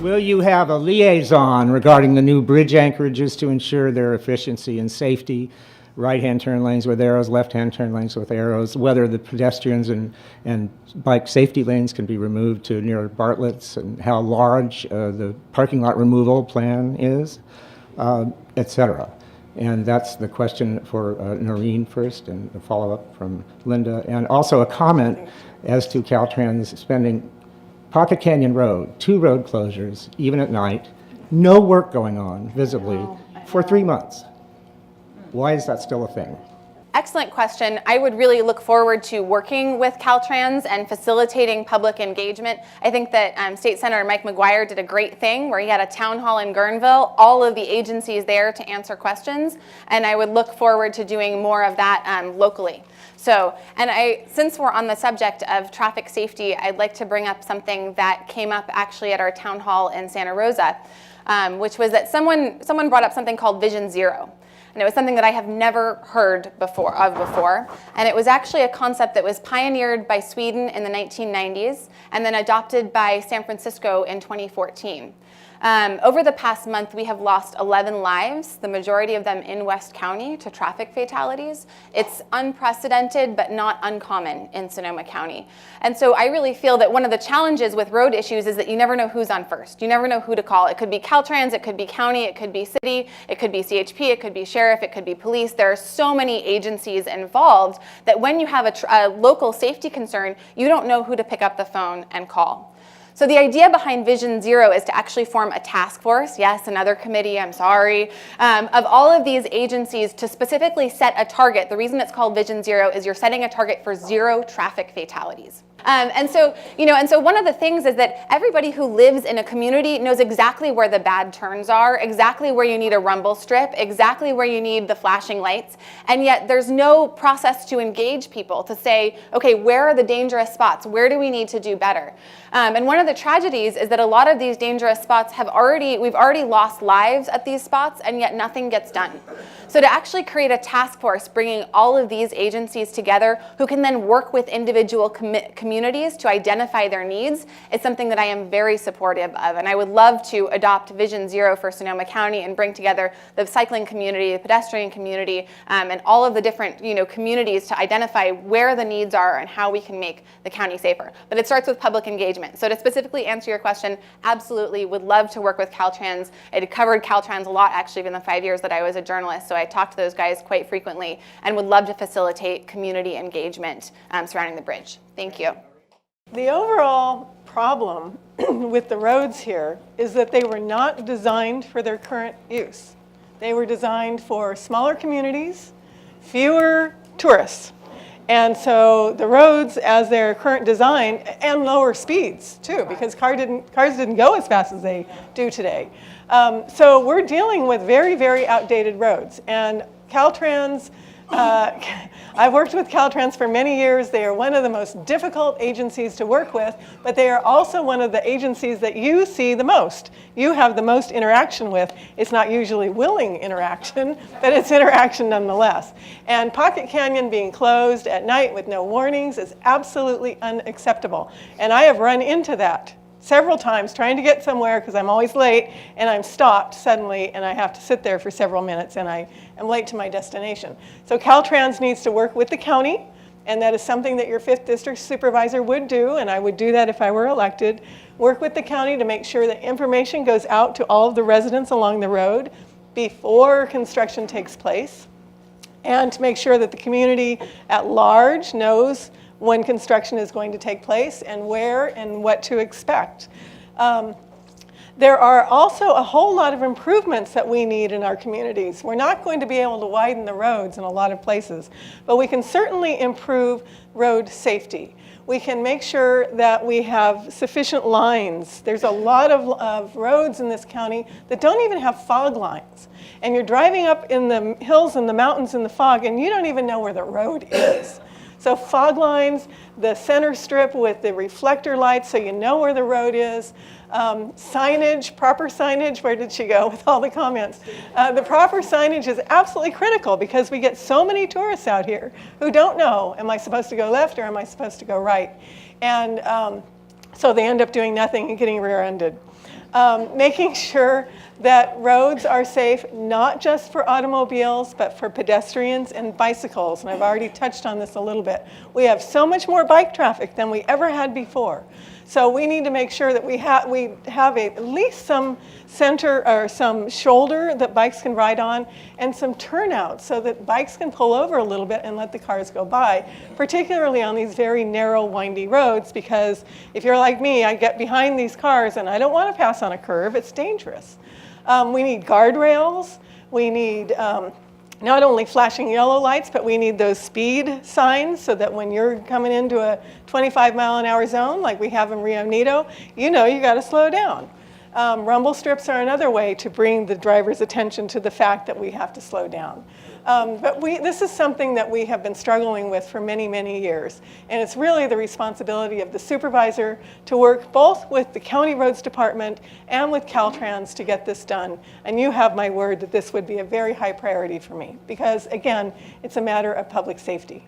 Will you have a liaison regarding the new bridge anchorages to ensure their efficiency and safety? Right-hand turn lanes with arrows, left-hand turn lanes with arrows, whether the pedestrians and bike safety lanes can be removed to near Bartlett's, and how large the parking lot removal plan is, etc. And that's the question for Noreen first, and a follow-up from Lynda, and also a comment as to Caltrans spending Pocket Canyon Road, 2 road closures, even at night, no work going on visibly for 3 months. Why is that still a thing? Excellent question. I would really look forward to working with Caltrans and facilitating public engagement. I think that State Senator Mike McGuire did a great thing where he had a town hall in Guerneville, all of the agencies there to answer questions, and I would look forward to doing more of that locally. So, since we're on the subject of traffic safety, I'd like to bring up something that came up actually at our town hall in Santa Rosa, which was that someone brought up something called Vision Zero. And it was something that I have never heard before. And it was actually a concept that was pioneered by Sweden in the 1990s and then adopted by San Francisco in 2014. Over the past month, we have lost 11 lives, the majority of them in West County, to traffic fatalities. It's unprecedented, but not uncommon in Sonoma County. And so I really feel that one of the challenges with road issues is that you never know who's on first. You never know who to call. It could be Caltrans, it could be county, it could be city, it could be CHP, it could be sheriff, it could be police. There are so many agencies involved that when you have a local safety concern, you don't know who to pick up the phone and call. So the idea behind Vision Zero is to actually form a task force, yes, another committee, I'm sorry, of all of these agencies to specifically set a target. The reason it's called Vision Zero is you're setting a target for 0 traffic fatalities. And so one of the things is that everybody who lives in a community knows exactly where the bad turns are, exactly where you need a rumble strip, exactly where you need the flashing lights, and yet there's no process to engage people to say, okay, where are the dangerous spots? Where do we need to do better? And one of the tragedies is that a lot of these dangerous spots we've already lost lives at these spots, and yet nothing gets done. So to actually create a task force bringing all of these agencies together who can then work with individual communities to identify their needs is something that I am very supportive of. And I would love to adopt Vision Zero for Sonoma County and bring together the cycling community, the pedestrian community, and all of the different communities to identify where the needs are and how we can make the county safer. But it starts with public engagement. So to specifically answer your question, absolutely would love to work with Caltrans. I covered Caltrans a lot actually in the 5 years that I was a journalist, so I talked to those guys quite frequently and would love to facilitate community engagement surrounding the bridge. Thank you. The overall problem with the roads here is that they were not designed for their current use. They were designed for smaller communities, fewer tourists. And so the roads as their current design, and lower speeds too, because cars didn't go as fast as they do today. So we're dealing with very, very outdated roads. And Caltrans, I've worked with Caltrans for many years. They are one of the most difficult agencies to work with, but they are also one of the agencies that you see the most. You have the most interaction with. It's not usually willing interaction, but it's interaction nonetheless. And Pocket Canyon being closed at night with no warnings is absolutely unacceptable. And I have run into that several times trying to get somewhere because I'm always late, and I'm stopped suddenly and I have to sit there for several minutes and I am late to my destination. So Caltrans needs to work with the county, and that is something that your 5th District Supervisor would do, and I would do that if I were elected. Work with the county to make sure that information goes out to all of the residents along the road before construction takes place, and to make sure that the community at large knows when construction is going to take place and where and what to expect. There are also a whole lot of improvements that we need in our communities. We're not going to be able to widen the roads in a lot of places, but we can certainly improve road safety. We can make sure that we have sufficient lines. There's a lot of roads in this county that don't even have fog lines. And you're driving up in the hills and the mountains in the fog, and you don't even know where the road is. So fog lines, the center strip with the reflector lights so you know where the road is, signage, proper signage, where did she go with all the comments? The proper signage is absolutely critical because we get so many tourists out here who don't know, am I supposed to go left or am I supposed to go right? And so they end up doing nothing and getting rear-ended. Making sure that roads are safe, not just for automobiles, but for pedestrians and bicycles. And I've already touched on this a little bit. We have so much more bike traffic than we ever had before. So we need to make sure that we have at least some center or some shoulder that bikes can ride on, and some turnouts so that bikes can pull over a little bit and let the cars go by, particularly on these very narrow, windy roads, because if you're like me, I get behind these cars and I don't want to pass on a curve. It's dangerous. We need guardrails. We need not only flashing yellow lights, but we need those speed signs so that when you're coming into a 25-mile-an-hour zone like we have in Rio Neto, you know you got to slow down. Rumble strips are another way to bring the driver's attention to the fact that we have to slow down. But this is something that we have been struggling with for many, many years. And it's really the responsibility of the supervisor to work both with the county roads department and with Caltrans to get this done. And you have my word that this would be a very high priority for me because, again, it's a matter of public safety.